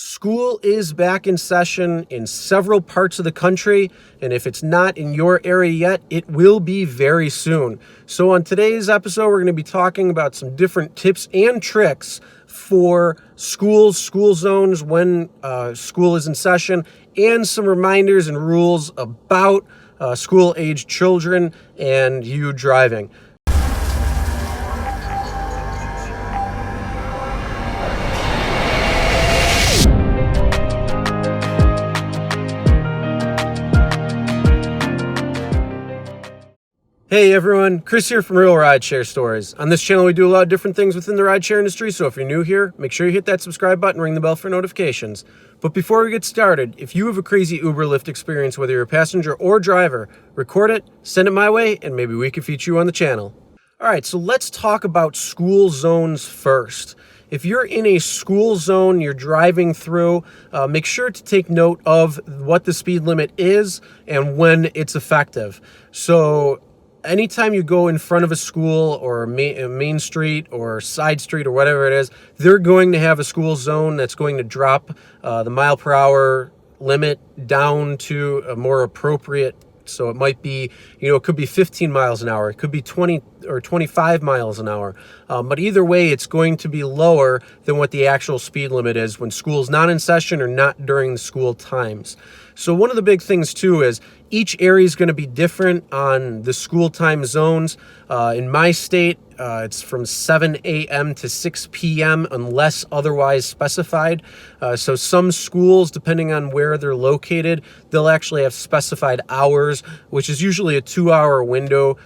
School is back in session in several parts of the country, and if it's not in your area yet, it will be very soon. So on today's episode, we're going to be talking about some different tips and tricks for schools, school zones when school is in session, and some reminders and rules about school-aged children and you driving. Hey everyone, Chris here from Real Rideshare Stories. On this channel we do a lot of different things within the rideshare industry, so if you're new here, make sure you hit that subscribe button and ring the bell for notifications. But before we get started, if you have a crazy UberLyft experience, whether you're a passenger or driver, record it, send it my way, and maybe we can feature you on the channel. Alright, so let's talk about school zones first. If you're in a school zone you're driving through, make sure to take note of what the speed limit is and when it's effective. So anytime you go in front of a school or a main street or side street or whatever it is, they're going to have a school zone that's going to drop the mile per hour limit down to a more appropriate. So it might be, it could be 15 miles an hour. It could be 20 or 25 miles an hour. But either way, it's going to be lower than what the actual speed limit is when school's not in session or not during the school times. So one of the big things too is each area is going to be different on the school time zones. In my state, it's from 7 a.m. to 6 p.m. unless otherwise specified. So some schools, depending on where they're located, they'll actually have specified hours, which is usually a 2-hour window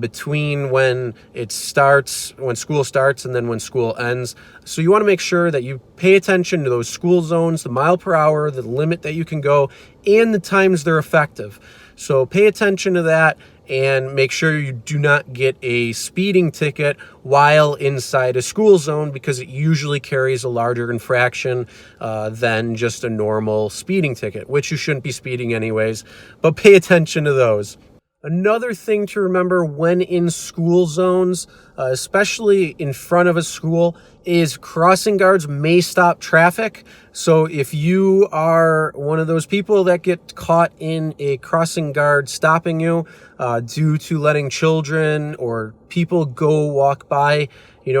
between when school starts and then when school ends. So you want to make sure that you pay attention to those school zones, the mile per hour, the limit that you can go, and the times they're effective. So pay attention to that and make sure you do not get a speeding ticket while inside a school zone, because it usually carries a larger infraction than just a normal speeding ticket, which you shouldn't be speeding anyways, but pay attention to those. Another thing to remember when in school zones, especially in front of a school, is crossing guards may stop traffic. So if you are one of those people that get caught in a crossing guard stopping you due to letting children or people walk by,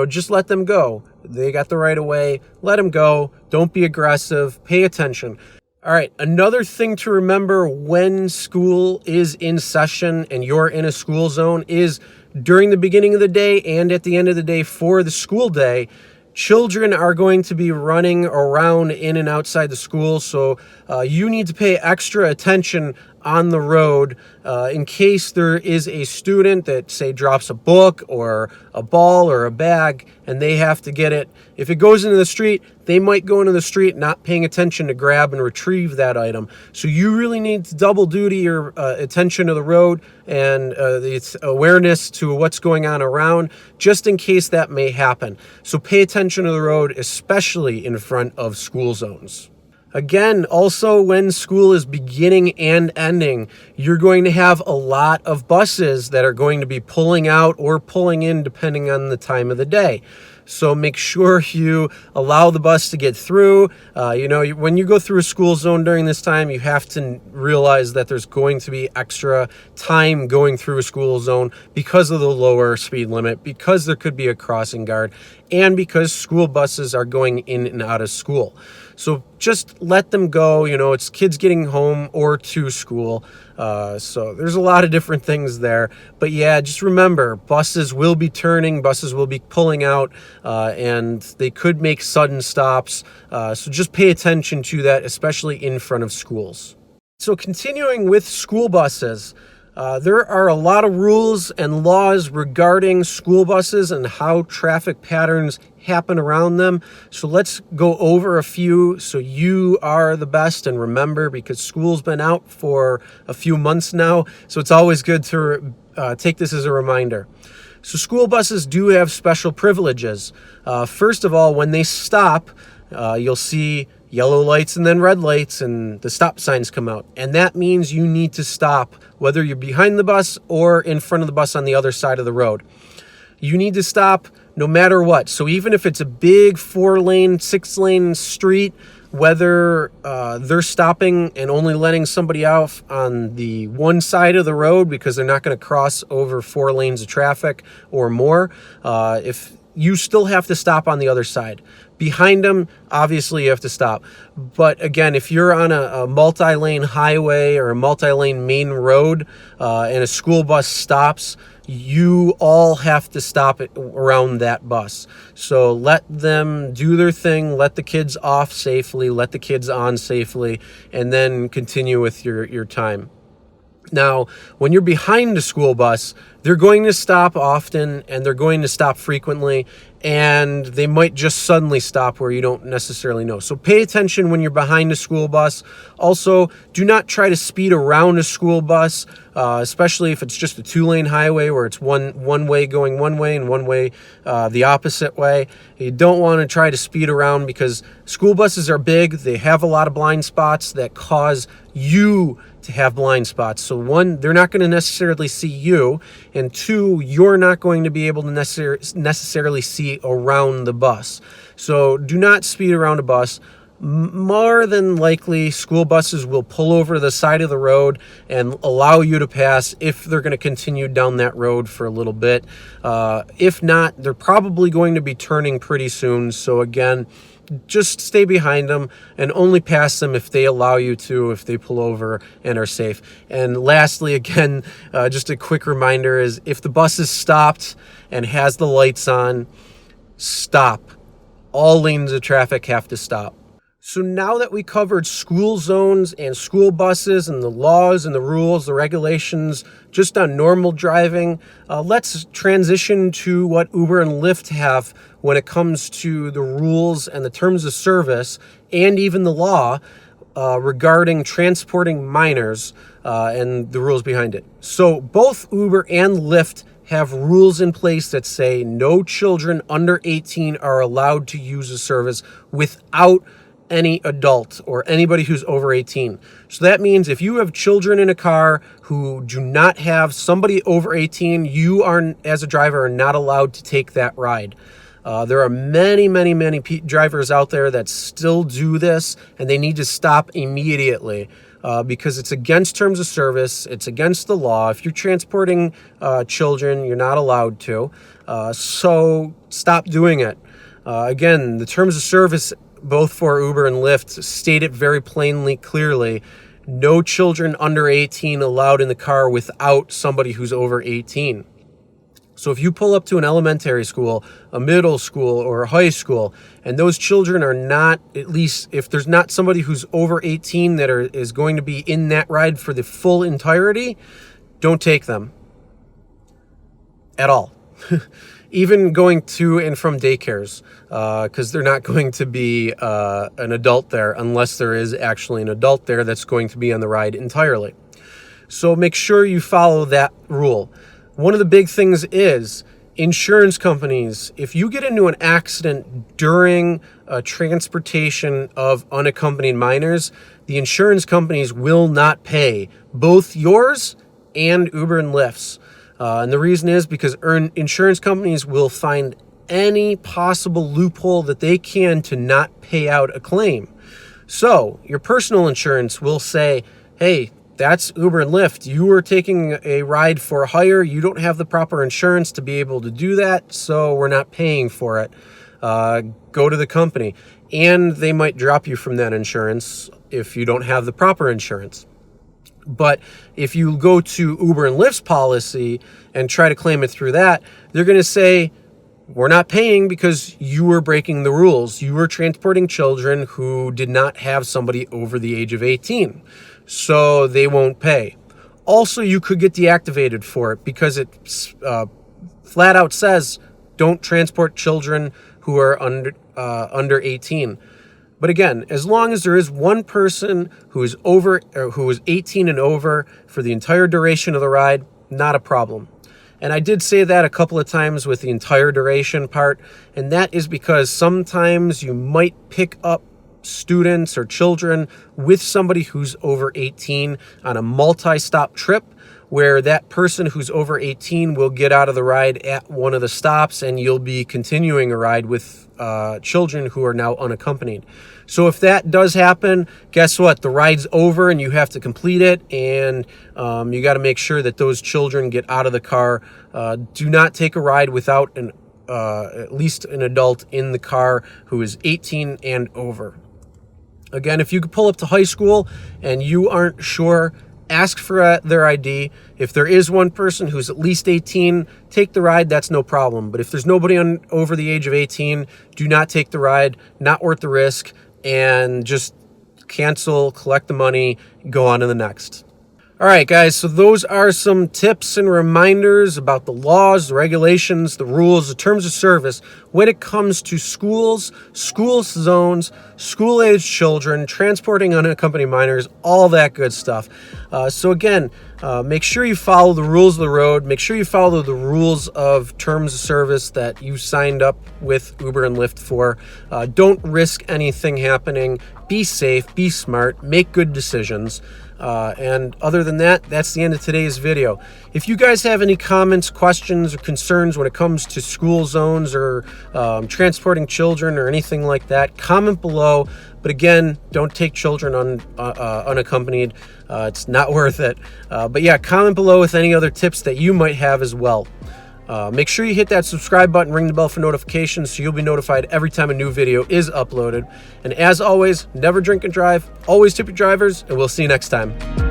just let them go. They got the right of way. Let them go. Don't be aggressive. Pay attention. All right, another thing to remember when school is in session and you're in a school zone is during the beginning of the day and at the end of the day for the school day, children are going to be running around in and outside the school, so you need to pay extra attention on the road in case there is a student that, say, drops a book or a ball or a bag and they have to get it. If it goes into the street, they might go into the street not paying attention to grab and retrieve that item. So you really need to double duty your attention to the road and its awareness to what's going on around, just in case that may happen. So pay attention to the road, especially in front of school zones. Again, also when school is beginning and ending, you're going to have a lot of buses that are going to be pulling out or pulling in depending on the time of the day. So make sure you allow the bus to get through. When you go through a school zone during this time, you have to realize that there's going to be extra time going through a school zone because of the lower speed limit, because there could be a crossing guard, and because school buses are going in and out of school. So just let them go. It's kids getting home or to school. So there's a lot of different things there. But yeah, just remember, buses will be turning, buses will be pulling out, and they could make sudden stops. So just pay attention to that, especially in front of schools. So continuing with school buses, there are a lot of rules and laws regarding school buses and how traffic patterns happen around them. So let's go over a few so you are the best and remember, because school's been out for a few months now. So it's always good to take this as a reminder. So school buses do have special privileges. First of all, when they stop, you'll see yellow lights and then red lights and the stop signs come out. And that means you need to stop, whether you're behind the bus or in front of the bus on the other side of the road. You need to stop no matter what. So even if it's a big 4-lane, 6-lane street, whether they're stopping and only letting somebody out on the one side of the road because they're not going to cross over 4 lanes of traffic or more, if you still have to stop on the other side. Behind them, obviously you have to stop. But again, if you're on a multi-lane highway or a multi-lane main road and a school bus stops, you all have to stop it around that bus. So let them do their thing, let the kids off safely, let the kids on safely, and then continue with your time. Now, when you're behind a school bus, they're going to stop often and they're going to stop frequently, and they might just suddenly stop where you don't necessarily know. So pay attention when you're behind a school bus. Also, do not try to speed around a school bus, especially if it's just a 2-lane highway where it's one way going one way and one way the opposite way. You don't want to try to speed around because school buses are big. They have a lot of blind spots that cause you to have blind spots. So 1, they're not going to necessarily see you, and 2, you're not going to be able to necessarily see around the bus. So do not speed around a bus. More than likely, school buses will pull over to the side of the road and allow you to pass if they're going to continue down that road for a little bit. If not, they're probably going to be turning pretty soon. So again, just stay behind them and only pass them if they allow you to, if they pull over and are safe. And lastly, again, just a quick reminder is if the bus is stopped and has the lights on, stop. All lanes of traffic have to stop. So now that we covered school zones and school buses and the laws and the rules, the regulations, just on normal driving, let's transition to what Uber and Lyft have when it comes to the rules and the terms of service and even the law regarding transporting minors and the rules behind it. So both Uber and Lyft have rules in place that say no children under 18 are allowed to use the service without any adult or anybody who's over 18. So that means if you have children in a car who do not have somebody over 18, you are, as a driver, are not allowed to take that ride. There are many drivers out there that still do this, and they need to stop immediately because it's against terms of service. It's against the law. If you're transporting children, you're not allowed to. So stop doing it. Again, the terms of service both for Uber and Lyft state it very plainly, clearly. No children under 18 allowed in the car without somebody who's over 18. So if you pull up to an elementary school, a middle school, or a high school, and those children are not, at least if there's not somebody who's over 18 that is going to be in that ride for the full entirety, don't take them at all. Even going to and from daycares, because they're not going to be an adult there unless there is actually an adult there that's going to be on the ride entirely. So make sure you follow that rule. One of the big things is insurance companies. If you get into an accident during transportation of unaccompanied minors, the insurance companies will not pay, both yours and Uber and Lyft's. And the reason is because insurance companies will find any possible loophole that they can to not pay out a claim. So your personal insurance will say, hey, that's Uber and Lyft. You were taking a ride for hire. You don't have the proper insurance to be able to do that, so we're not paying for it. Go to the company. And they might drop you from that insurance if you don't have the proper insurance. But if you go to Uber and Lyft's policy and try to claim it through that, they're going to say, we're not paying because you were breaking the rules. You were transporting children who did not have somebody over the age of 18. So they won't pay. Also, you could get deactivated for it because it flat out says don't transport children who are under 18. But again, as long as there is one person who is over or who is 18 and over for the entire duration of the ride, not a problem. And I did say that a couple of times with the entire duration part, and that is because sometimes you might pick up students or children with somebody who's over 18 on a multi-stop trip where that person who's over 18 will get out of the ride at one of the stops, and you'll be continuing a ride with children who are now unaccompanied. So if that does happen, guess what? The ride's over and you have to complete it, and you got to make sure that those children get out of the car. Do not take a ride without at least an adult in the car who is 18 and over. Again, if you could pull up to high school and you aren't sure, ask for their ID. If there is one person who's at least 18, take the ride. That's no problem. But if there's nobody over the age of 18, do not take the ride. Not worth the risk. And just cancel, collect the money, go on to the next. All right, guys, so those are some tips and reminders about the laws, the regulations, the rules, the terms of service when it comes to schools, school zones, school-aged children, transporting unaccompanied minors, all that good stuff. So again, make sure you follow the rules of the road. Make sure you follow the rules of terms of service that you signed up with Uber and Lyft for. Don't risk anything happening. Be safe, be smart, make good decisions. And other than that, that's the end of today's video. If you guys have any comments, questions, or concerns when it comes to school zones or transporting children or anything like that, comment below. But again, don't take children unaccompanied. It's not worth it. But yeah, comment below with any other tips that you might have as well. Make sure you hit that subscribe button, ring the bell for notifications so you'll be notified every time a new video is uploaded. And as always, never drink and drive, always tip your drivers, and we'll see you next time.